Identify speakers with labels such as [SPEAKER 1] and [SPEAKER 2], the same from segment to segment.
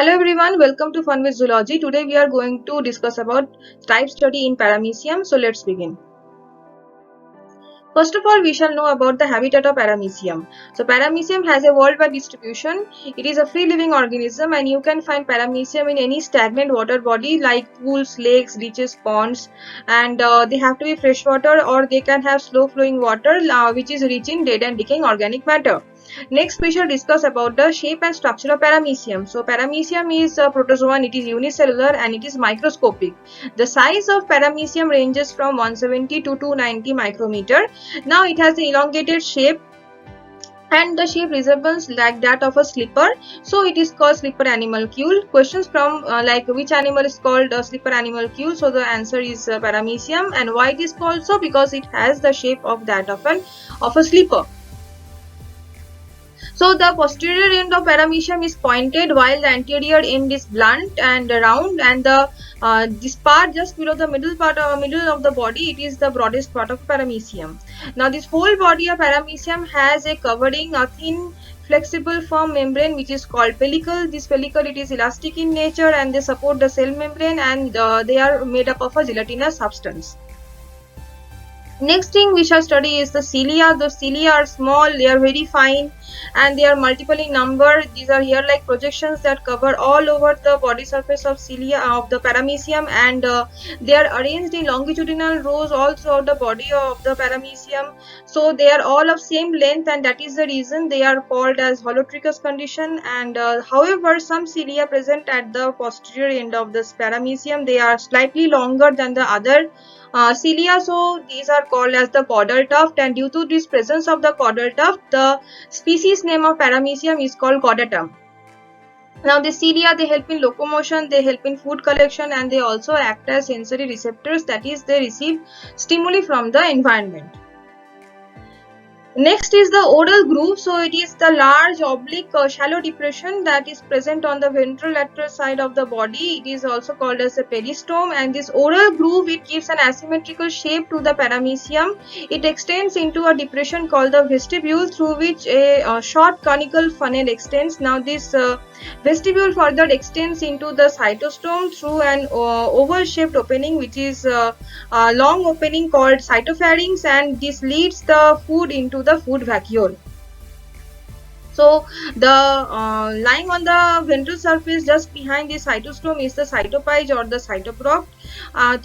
[SPEAKER 1] Hello everyone, welcome to Fun with Zoology. Today we are going to discuss about type study in Paramecium. So let's begin. First of all, we shall know about the habitat of Paramecium. So Paramecium has a worldwide distribution. It is a free-living organism and you can find Paramecium in any stagnant water body like pools, lakes, ditches, ponds, and they have to be freshwater or they can have slow-flowing water which is rich in dead and decaying organic matter. Next, we shall discuss about the shape and structure of Paramecium. So Paramecium is a protozoan, it is unicellular and it is microscopic. The size of Paramecium ranges from 170 to 290 micrometer. Now it has an elongated shape and the shape resembles like that of a slipper, so it is called slipper animalcule. Questions from like which animal is called slipper animalcule, so the answer is Paramecium. And why it is called so? Because it has the shape of that of a slipper. So the posterior end of Paramecium is pointed while the anterior end is blunt and round, and the this part just below the middle of the body, it is the broadest part of Paramecium. Now this whole body of Paramecium has a covering, a thin flexible firm membrane which is called pellicle. This pellicle, it is elastic in nature and they support the cell membrane, and they are made up of a gelatinous substance. Next thing we shall study is the cilia. The cilia are small, they are very fine and they are multiple in number. These are hair-like projections that cover all over the body surface of cilia of the Paramecium, and they are arranged in longitudinal rows all throughout the body of the Paramecium. So they are all of same length, and that is the reason they are called as holotrichous condition. And however, some cilia present at the posterior end of this Paramecium, they are slightly longer than the other cilia, so these are called as the caudal tuft, and due to this presence of the caudal tuft, the species name of Paramecium is called Caudatum. Now the cilia, they help in locomotion, they help in food collection, and they also act as sensory receptors, that is they receive stimuli from the environment. Next is the oral groove. So it is the large oblique shallow depression that is present on the ventrolateral side of the body. It is also called as a peristome, and this oral groove, it gives an asymmetrical shape to the Paramecium. It extends into a depression called the vestibule, through which a short conical funnel extends. Now this vestibule further extends into the cytostome through an oval shaped opening which is a long opening called cytopharynx, and this leads the food into the food vacuole. So the lying on the ventral surface just behind the cytostome is the cytopage or the cytoproct.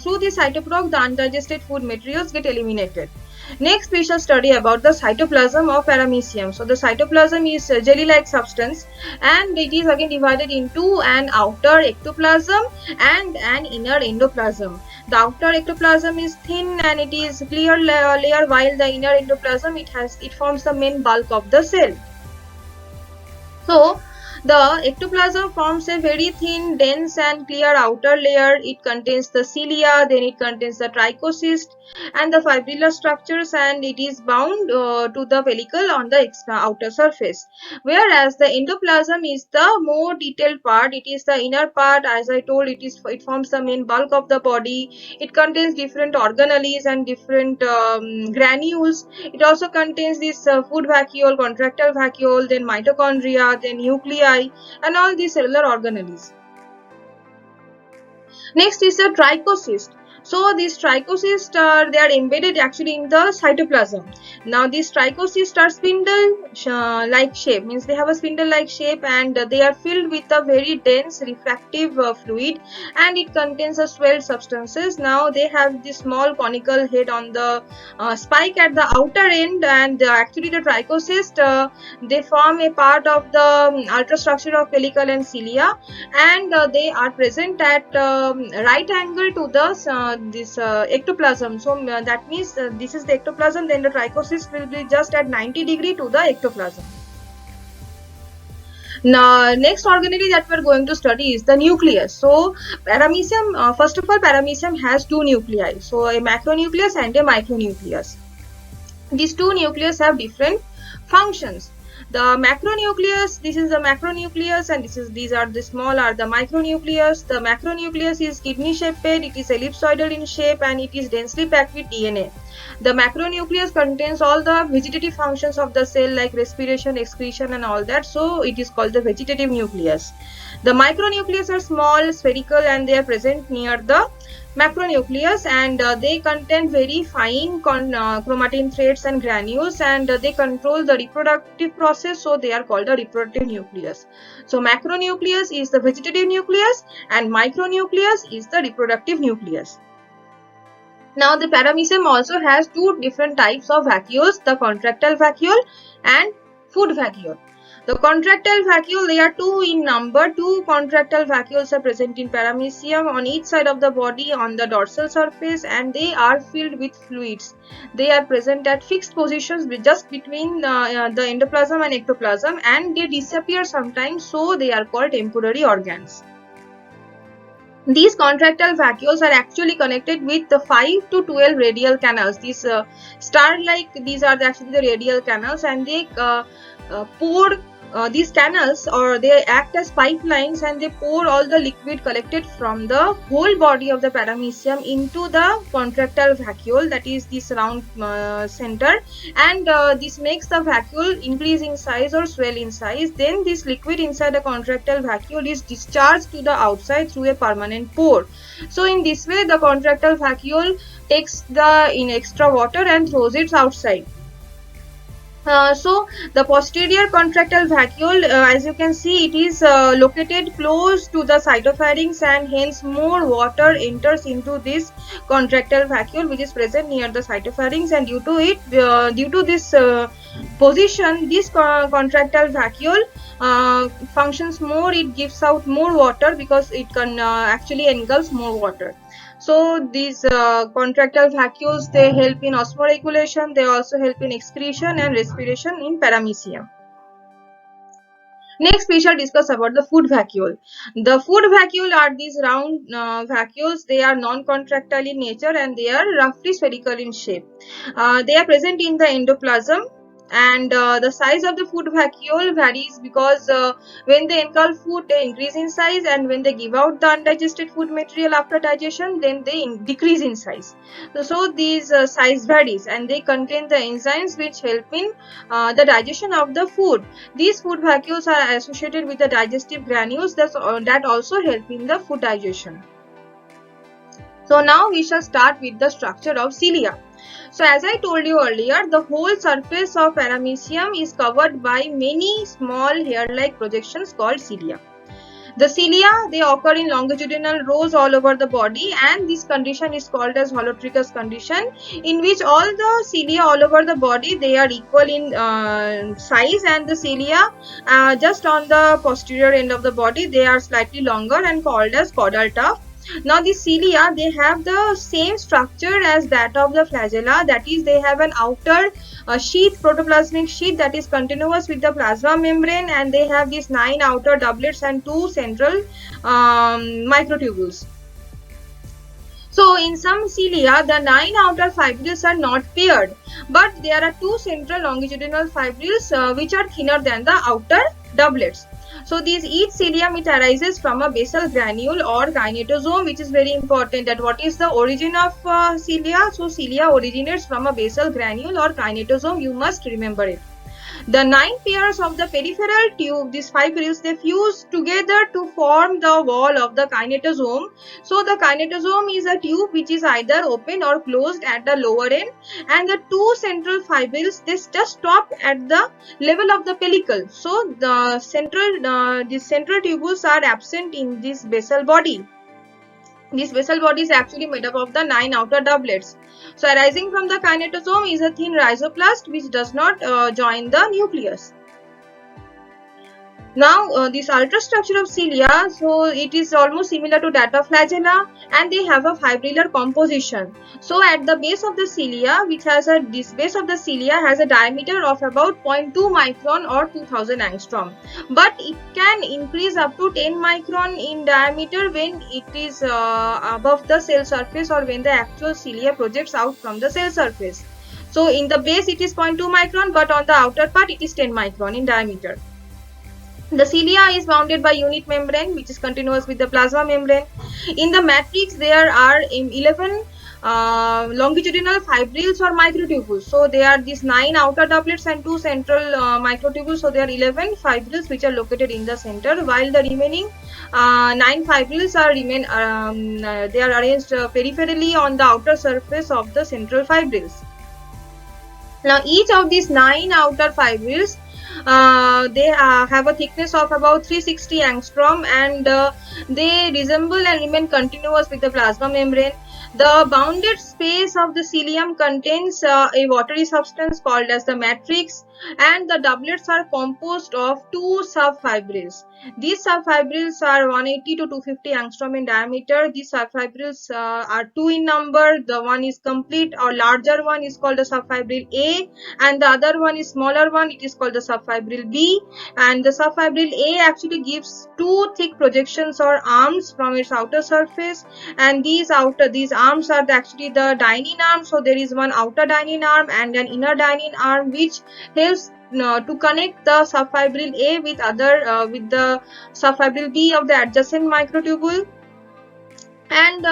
[SPEAKER 1] Through the cytoproct, the undigested food materials get eliminated. Next, we shall study about the cytoplasm of Paramecium. So the cytoplasm is a jelly-like substance, and it is again divided into an outer ectoplasm and an inner endoplasm. The outer ectoplasm is thin and it is clear layer, while the inner endoplasm, it forms the main bulk of the cell. So the ectoplasm forms a very thin, dense and clear outer layer. It contains the cilia, then it contains the trichocyst and the fibrillar structures, and it is bound to the pellicle on the outer surface. Whereas the endoplasm is the more detailed part. It is the inner part. As I told, it forms the main bulk of the body. It contains different organelles and different granules. It also contains this food vacuole, contractile vacuole, then mitochondria, then nuclei, and all these cellular organelles. Next is the trichocyst. So these trichocysts they are embedded actually in the cytoplasm. Now these trichocysts are spindle like shape, means they have a spindle like shape, and they are filled with a very dense refractive fluid, and it contains a swelled substances. Now they have this small conical head on the spike at the outer end, and actually the trichocyst they form a part of the ultrastructure of pellicle and cilia, and they are present at right angle to the this ectoplasm. So that means this is the ectoplasm, then the trichocyst will be just at 90 degree to the ectoplasm. Now next organelle that we are going to study is the nucleus. So Paramecium, first of all, Paramecium has two nuclei, so a macronucleus and a micronucleus. These two nucleus have different functions. The macronucleus, this is the macronucleus, and these are the small are the micronucleus. The macronucleus is kidney shaped, it is ellipsoidal in shape, and it is densely packed with DNA. The macronucleus contains all the vegetative functions of the cell like respiration, excretion and all that, so it is called the vegetative nucleus. The micronucleus are small, spherical, and they are present near the macronucleus, and they contain very fine chromatin threads and granules, and they control the reproductive process, so they are called the reproductive nucleus. So macronucleus is the vegetative nucleus and micronucleus is the reproductive nucleus. Now the paramecium also has two different types of vacuoles, the contractile vacuole and food vacuole. The contractile vacuole, they are two in number. Two contractile vacuoles are present in paramecium on each side of the body on the dorsal surface, and they are filled with fluids. They are present at fixed positions just between the endoplasm and ectoplasm, and they disappear sometimes, so they are called temporary organs. These contractile vacuoles are actually connected with the 5 to 12 radial canals. These star-like, these are actually the radial canals, and they pour these canals, or they act as pipelines, and they pour all the liquid collected from the whole body of the paramecium into the contractile vacuole, that is this round center, and this makes the vacuole increase in size or swell in size. Then this liquid inside the contractile vacuole is discharged to the outside through a permanent pore. So in this way the contractile vacuole takes the extra water and throws it outside. So the posterior contractile vacuole, as you can see, it is located close to the cytopharynx, and hence more water enters into this contractile vacuole, which is present near the cytopharynx, and due to this position, this contractile vacuole functions more. It gives out more water because it can actually engulfs more water. So these contractile vacuoles, they help in osmoregulation, they also help in excretion and respiration in paramecium. Next we shall discuss about the food vacuole. The food vacuole are these round vacuoles. They are non-contractile in nature and they are roughly spherical in shape. They are present in the endoplasm, and the size of the food vacuole varies because when they engulf food, they increase in size, and when they give out the undigested food material after digestion, then they decrease in size. So these size varies, and they contain the enzymes which help in the digestion of the food. These food vacuoles are associated with the digestive granules that also help in the food digestion. So now we shall start with the structure of cilia. So as I told you earlier, the whole surface of paramecium is covered by many small hair-like projections called cilia. The cilia, they occur in longitudinal rows all over the body, and this condition is called as holotrichous condition, in which all the cilia all over the body, they are equal in size, and the cilia just on the posterior end of the body, they are slightly longer and called as caudal tuft. Now the cilia, they have the same structure as that of the flagella, that is they have an outer sheath, protoplasmic sheath, that is continuous with the plasma membrane, and they have these 9 outer doublets and 2 central microtubules. So in some cilia, the 9 outer fibrils are not paired, but there are 2 central longitudinal fibrils which are thinner than the outer doublets. So each cilium, it arises from a basal granule or kinetosome, which is very important. That what is the origin of cilia? So cilia originates from a basal granule or kinetosome. You must remember it. The 9 pairs of the peripheral tube, these fibrils, they fuse together to form the wall of the kinetosome. So the kinetosome is a tube which is either open or closed at the lower end, and the 2 central fibrils, they just stop at the level of the pellicle. So the these central tubules are absent in this basal body. This basal body is actually made up of the 9 outer doublets. So arising from the kinetosome is a thin rhizoplast which does not join the nucleus. Now this ultrastructure of cilia, so it is almost similar to that of flagella, and they have a fibrillar composition. So at the base of the cilia, this base of the cilia has a diameter of about 0.2 micron or 2000 angstrom, but it can increase up to 10 micron in diameter when it is above the cell surface or when the actual cilia projects out from the cell surface. So in the base it is 0.2 micron, but on the outer part it is 10 micron in diameter. The cilia is bounded by unit membrane, which is continuous with the plasma membrane. In the matrix, there are 11 longitudinal fibrils or microtubules. So there are these 9 outer doublets and 2 central microtubules. So there are 11 fibrils which are located in the center, while the remaining 9 fibrils are they are arranged peripherally on the outer surface of the central fibrils. Now each of these 9 outer fibrils they have a thickness of about 360 angstrom, and they resemble and remain continuous with the plasma membrane. The bounded space of the cilium contains a watery substance called as the matrix, and the doublets are composed of 2 subfibrils. These subfibrils are 180 to 250 angstrom in diameter. These subfibrils are 2 in number. The one is complete or larger one is called the subfibril A, and the other one is smaller one, it is called the subfibril B. And the subfibril A actually gives 2 thick projections or arms from its outer surface, and these arms are actually the dynein arm. So there is one outer dynein arm and an inner dynein arm which helps to connect the subfibril A with the subfibril B of the adjacent microtubule, and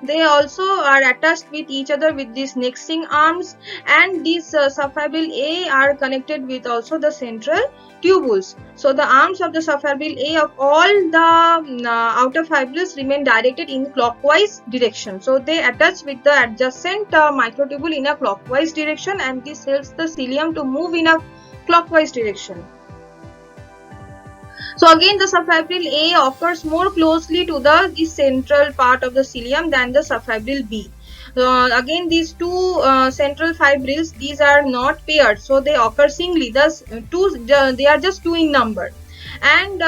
[SPEAKER 1] they also are attached with each other with these nexting arms, and these subfibril A are connected with also the central tubules. So the arms of the subfibril A of all the outer fibrils remain directed in clockwise direction. So they attach with the adjacent microtubule in a clockwise direction, and this helps the cilium to move in a clockwise direction. So again, the subfibril A occurs more closely to the central part of the cilium than the subfibril B. Again, these 2 central fibrils, these are not paired, so they occur singly. Thus, they are just 2 in number. And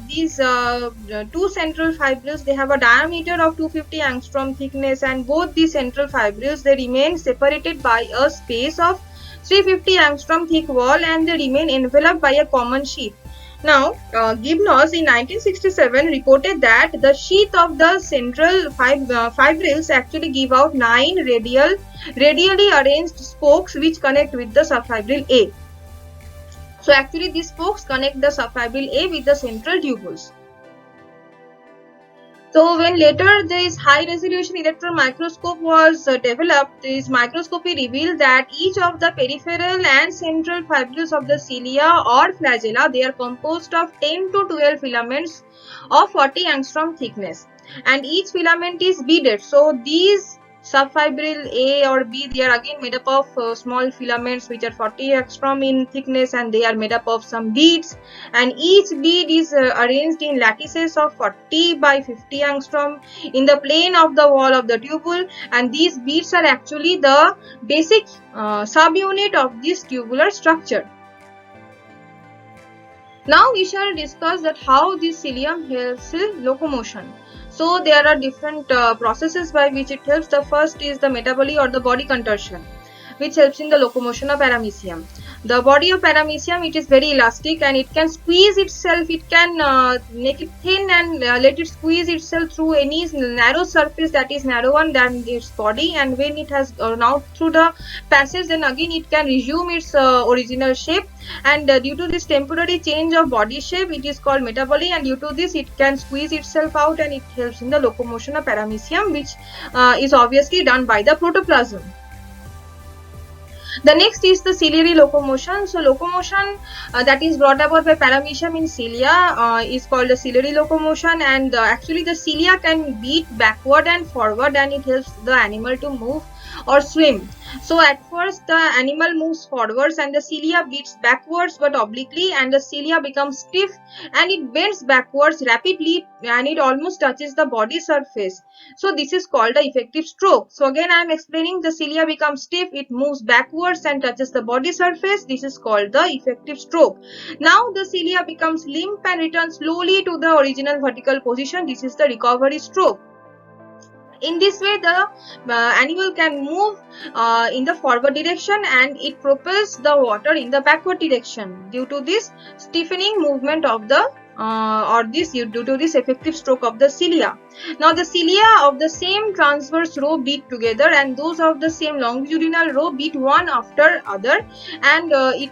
[SPEAKER 1] these 2 central fibrils, they have a diameter of 250 angstrom thickness, and both the central fibrils, they remain separated by a space of 350 angstrom thick wall, and they remain enveloped by a common sheath. Now, Gibnos in 1967 reported that the sheath of the central fibrils actually give out 9 radially arranged spokes which connect with the subfibril A. So actually these spokes connect the subfibril A with the central tubules. So when later this high resolution electron microscope was developed, this microscopy revealed that each of the peripheral and central fibrils of the cilia or flagella, they are composed of 10 to 12 filaments of 40 angstrom thickness, and each filament is beaded. So these subfibril A or B, they are again made up of small filaments which are 40 angstrom in thickness, and they are made up of some beads, and each bead is arranged in lattices of 40 by 50 angstrom in the plane of the wall of the tubule, and these beads are actually the basic subunit of this tubular structure. Now we shall discuss that how this cilium helps in locomotion. So there are different processes by which it helps. The first is the metaboly or the body contortion, which helps in the locomotion of paramecium. The body of paramecium, it is very elastic and it can squeeze itself, it can make it thin and let it squeeze itself through any narrow surface that is narrower than its body, and when it has gone out through the passage, then again it can resume its original shape, and due to this temporary change of body shape, it is called metaboly, and due to this it can squeeze itself out and it helps in the locomotion of paramecium, which is obviously done by the protoplasm. The next is the ciliary locomotion. So locomotion that is brought about by paramecium in cilia is called the ciliary locomotion, and actually the cilia can beat backward and forward, and it helps the animal to move or swim. So at first the animal moves forwards and the cilia beats backwards but obliquely, and the cilia becomes stiff and it bends backwards rapidly and it almost touches the body surface. So this is called the effective stroke. So again I am explaining, the cilia becomes stiff, it moves backwards and touches the body surface. This is called the effective stroke. Now the cilia becomes limp and returns slowly to the original vertical position. This is the recovery stroke. In this way, the animal can move in the forward direction and it propels the water in the backward direction due to this stiffening movement of the or this due to this effective stroke of the cilia. Now the cilia of the same transverse row beat together, and those of the same longitudinal row beat one after other, and it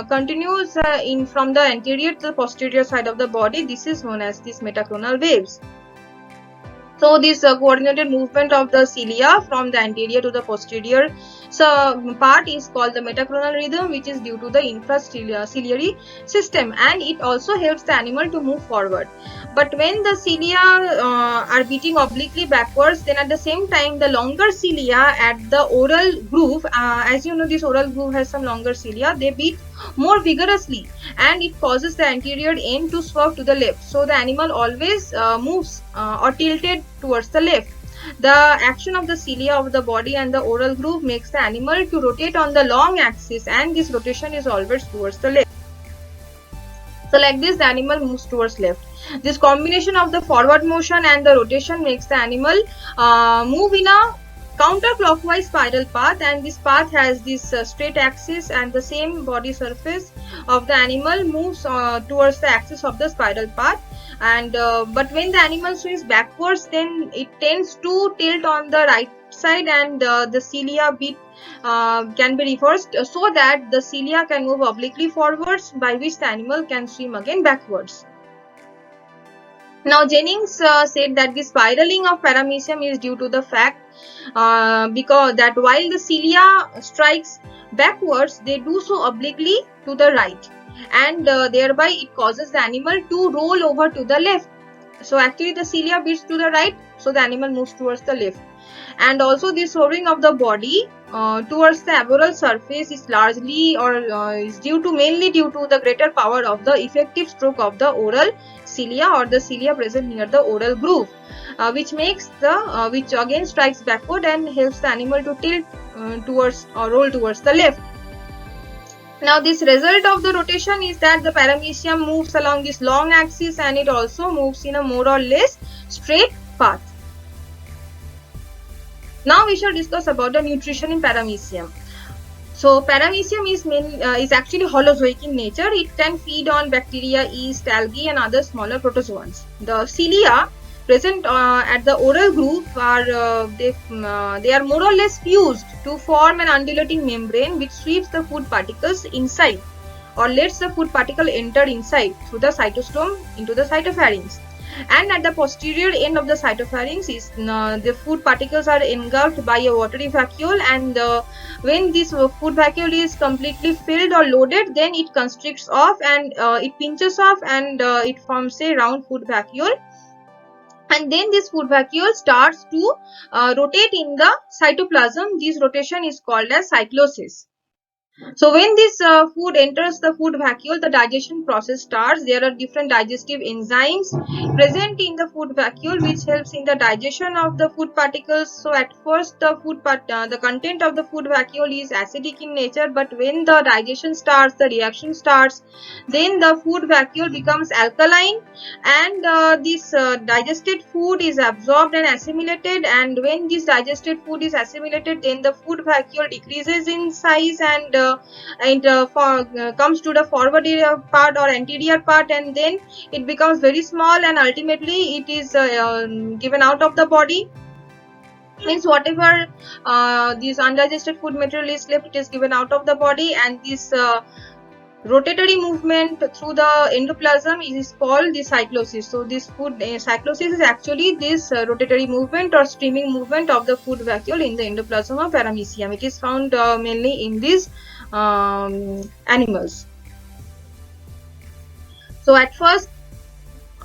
[SPEAKER 1] continues in from the anterior to the posterior side of the body. This is known as these metachronal waves. So this coordinated movement of the cilia from the anterior to the posterior part is called the metachronal rhythm, which is due to the infraciliary system, and it also helps the animal to move forward. But when the cilia are beating obliquely backwards, then at the same time the longer cilia at the oral groove, as you know, this oral groove has some longer cilia, they beat more vigorously, and it causes the anterior end to swerve to the left. So the animal always moves or tilted towards the left. The action of the cilia of the body and the oral groove makes the animal to rotate on the long axis, and this rotation is always towards the left. So like this, the animal moves towards left. This combination of the forward motion and the rotation makes the animal move in a counterclockwise spiral path, and this path has this straight axis, and the same body surface of the animal moves towards the axis of the spiral path. And but when the animal swings backwards, then it tends to tilt on the right side, and the cilia beat can be reversed so that the cilia can move obliquely forwards, by which the animal can swim again backwards. Now Jennings said that the spiraling of paramecium is due to the fact because that while the cilia strikes backwards, they do so obliquely to the right, and thereby it causes the animal to roll over to the left. So actually the cilia beats to the right, so the animal moves towards the left. And also this swerving of the body towards the aboral surface is largely is mainly due to the greater power of the effective stroke of the oral cilia, or the cilia present near the oral groove, which makes the which again strikes backward and helps the animal to tilt towards or roll towards the left. Now this result of the rotation is that the paramecium moves along this long axis, and it also moves in a more or less straight path. Now we shall discuss about the nutrition in paramecium. So paramecium is actually holozoic in nature. It can feed on bacteria, yeast, algae, and other smaller protozoans. The cilia present at the oral groove are they are more or less fused to form an undulating membrane which sweeps the food particles inside, or lets the food particle enter inside through the cytostome into the cytopharynx. And at the posterior end of the cytopharynx is the food particles are engulfed by a watery vacuole, and when this food vacuole is completely filled or loaded, then it constricts off, and it pinches off, and it forms a round food vacuole. And then this food vacuole starts to rotate in the cytoplasm. This rotation is called as cyclosis. So when this food enters the food vacuole, the digestion process starts. There are different digestive enzymes present in the food vacuole which helps in the digestion of the food particles. So at first the content of the food vacuole is acidic in nature, but when the digestion starts, the reaction starts, then the food vacuole becomes alkaline, and this digested food is absorbed and assimilated. And when this digested food is assimilated, then the food vacuole decreases in size, and comes to the forward part or anterior part, and then it becomes very small, and ultimately it is given out of the body. Means whatever this undigested food material is left, it is given out of the body, and this rotatory movement through the endoplasm is called the cyclosis. So this food cyclosis is actually this rotatory movement or streaming movement of the food vacuole in the endoplasm of paramecium. It is found mainly in these animals. So at first,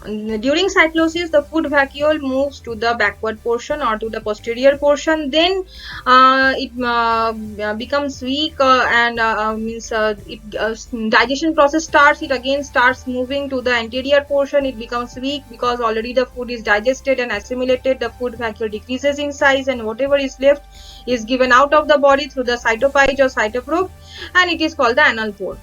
[SPEAKER 1] during cyclosis, the food vacuole moves to the backward portion or to the posterior portion. Then it becomes weak, and digestion process starts. It again starts moving to the anterior portion. It becomes weak because already the food is digested and assimilated. The food vacuole decreases in size, and whatever is left is given out of the body through the cytopage or cytoprobe, and it is called the anal pore.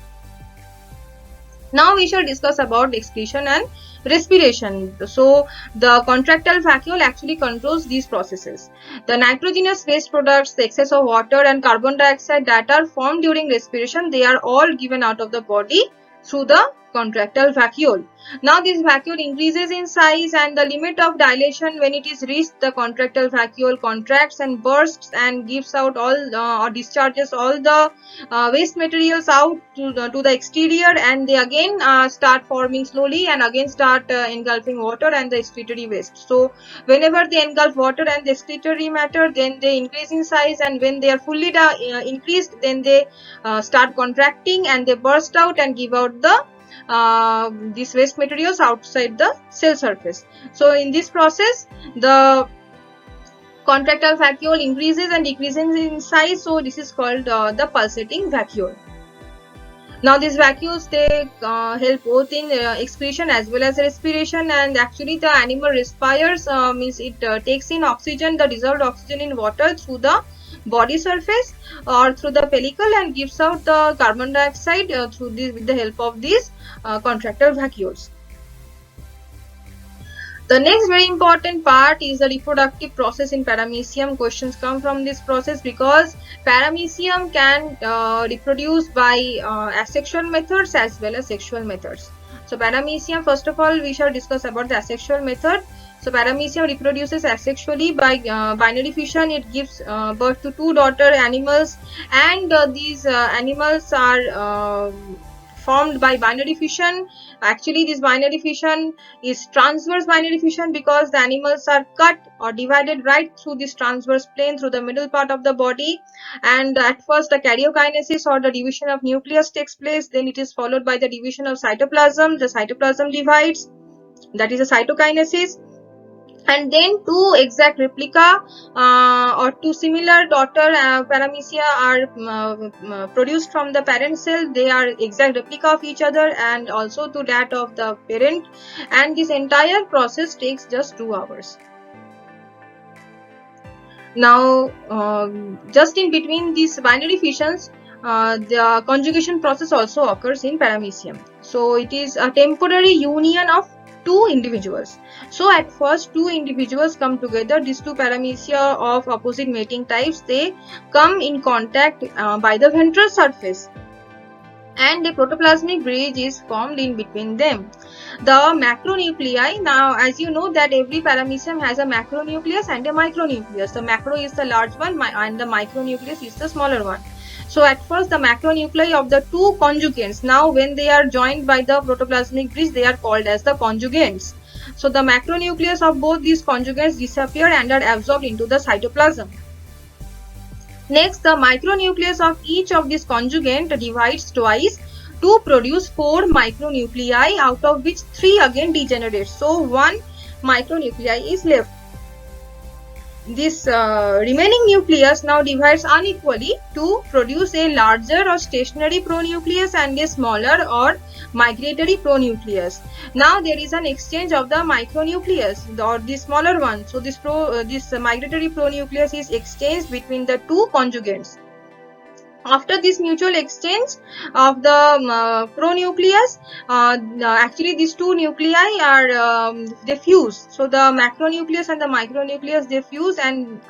[SPEAKER 1] Now we shall discuss about excretion and respiration. So the contractile vacuole actually controls these processes. The nitrogenous waste products, the excess of water and carbon dioxide that are formed during respiration, they are all given out of the body through the contractile vacuole. Now this vacuole increases in size, and the limit of dilation when it is reached, the contractile vacuole contracts and bursts and gives out all or discharges all the waste materials out to the exterior, and they again start forming slowly and again start engulfing water and the excretory waste. So whenever they engulf water and the excretory matter, then they increase in size, and when they are fully increased, then they start contracting and they burst out and give out the these waste materials outside the cell surface. So in this process, the contractile vacuole increases and decreases in size. So this is called the pulsating vacuole. Now these vacuoles, they help both in excretion as well as respiration, and actually the animal respires, means it takes in oxygen, the dissolved oxygen in water through the body surface or through the pellicle, and gives out the carbon dioxide through this with the help of these contractile vacuoles. The next very important part is the reproductive process in paramecium. Questions come from this process because paramecium can reproduce by asexual methods as well as sexual methods. So paramecium, first of all, we shall discuss about the asexual method. So paramecium reproduces asexually by binary fission. It gives birth to two daughter animals, and these animals are formed by binary fission. Actually, this binary fission is transverse binary fission because the animals are cut or divided right through this transverse plane through the middle part of the body, and at first the karyokinesis or the division of nucleus takes place, then it is followed by the division of cytoplasm. The cytoplasm divides, that is a cytokinesis, and then two exact replica or two similar daughter paramecia are produced from the parent cell. They are exact replica of each other and also to that of the parent, and this entire process takes just 2 hours. Now just in between these binary fissions, the conjugation process also occurs in paramecium. So it is a temporary union of two individuals. So at first two individuals come together, these two paramecia of opposite mating types, they come in contact by the ventral surface, and a protoplasmic bridge is formed in between them. The macronuclei, now as you know that every paramecium has a macronucleus and a micronucleus. The macro is the large one and the micronucleus is the smaller one. So at first the macronuclei of the two conjugates, now when they are joined by the protoplasmic bridge, they are called as the conjugates. So the macronucleus of both these conjugates disappear and are absorbed into the cytoplasm. Next, the micronucleus of each of these conjugate divides twice to produce 4 micronuclei, out of which 3 again degenerate. So 1 micronuclei is left. This remaining nucleus now divides unequally to produce a larger or stationary pronucleus and a smaller or migratory pronucleus. Now there is an exchange of the micronucleus or the smaller one. So this migratory pronucleus is exchanged between the two conjugates. After this mutual exchange of the pronucleus, actually these two nuclei are they fuse. So the macronucleus and the micronucleus, they fuse, and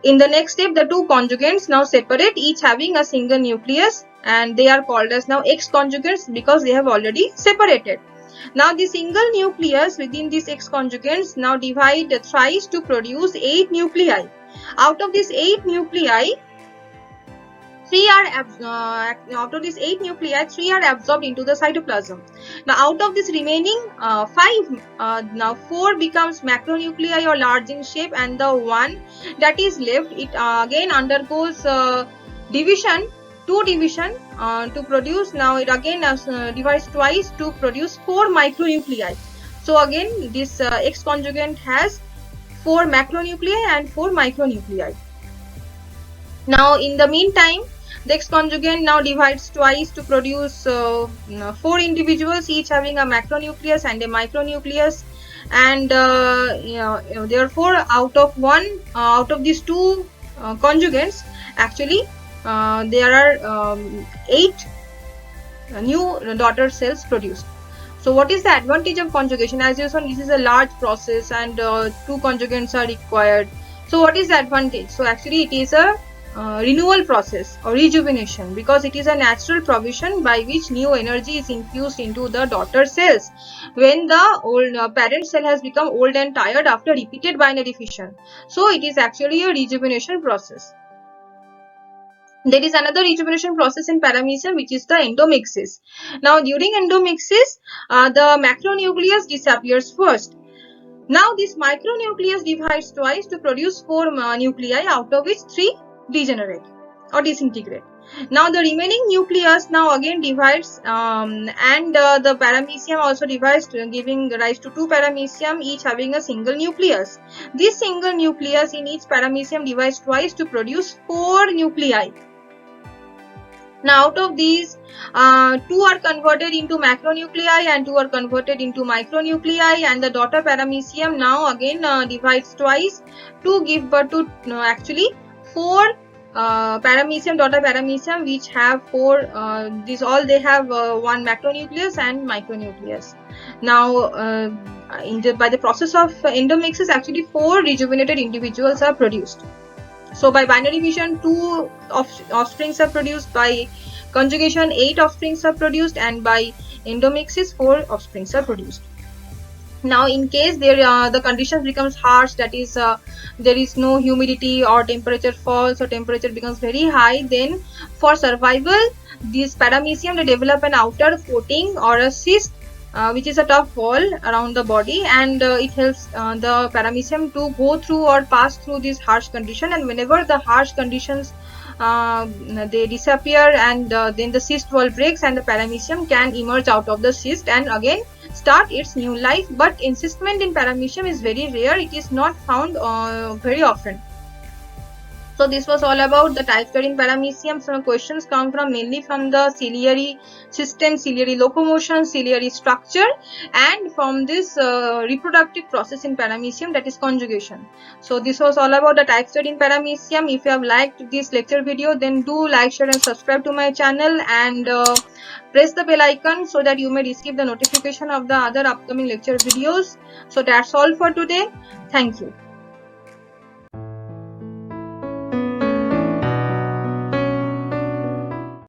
[SPEAKER 1] in the next step the two conjugates now separate, each having a single nucleus, and they are called as now X conjugates because they have already separated. Now the single nucleus within these X conjugates now divide thrice to produce 8 nuclei. Out of these 8 nuclei, 3 are out of these 8 nuclei, 3 are absorbed into the cytoplasm. Now out of this remaining 5, now 4 becomes macronuclei or large in shape, and the one that is left, it again undergoes division, to produce, now it again divides twice to produce 4 micronuclei. So again this X conjugate has 4 macronuclei and 4 micronuclei. Now in the meantime, the X conjugate now divides twice to produce 4 individuals, each having a macronucleus and a micronucleus, and therefore out of these two conjugates, actually there are 8 new daughter cells produced. So what is the advantage of conjugation? As you saw, this is a large process and 2 conjugates are required. So what is the advantage? So actually it is a renewal process or rejuvenation, because it is a natural provision by which new energy is infused into the daughter cells when the old parent cell has become old and tired after repeated binary fission. So it is actually a rejuvenation process. There is another rejuvenation process in paramecium, which is the endomixis. Now during endomixis, the macronucleus disappears first. Now this micronucleus divides twice to produce 4 nuclei, out of which 3 degenerate or disintegrate. Now the remaining nucleus now again divides, and the paramecium also divides, giving rise to 2 paramecium, each having a single nucleus. This single nucleus in each paramecium divides twice to produce 4 nuclei. Now out of these, 2 are converted into macronuclei and 2 are converted into micronuclei, and the daughter paramecium now again divides twice to give birth to actually 4 paramecium, daughter paramecium, which have 4, these all they have 1 macronucleus and micronucleus. Now by the process of endomixis, actually 4 rejuvenated individuals are produced. So by binary fission 2 offsprings are produced, by conjugation 8 offsprings are produced, and by endomixis 4 offsprings are produced. Now in case the conditions becomes harsh, that is there is no humidity or temperature falls or temperature becomes very high, then for survival this paramecium they develop an outer coating or a cyst, which is a tough wall around the body, and it helps the paramecium to go through or pass through this harsh condition, and whenever the harsh conditions they disappear, and then the cyst wall breaks and the paramecium can emerge out of the cyst and again start its new life. But encystment in paramecium is very rare, it is not found very often. So this was all about the type study in paramecium. Some questions come from mainly from the ciliary system, ciliary locomotion, ciliary structure, and from this reproductive process in paramecium, that is conjugation. So this was all about the type study in paramecium. If you have liked this lecture video, then do like, share and subscribe to my channel, and press the bell icon so that you may receive the notification of the other upcoming lecture videos. So that's all for today. Thank you.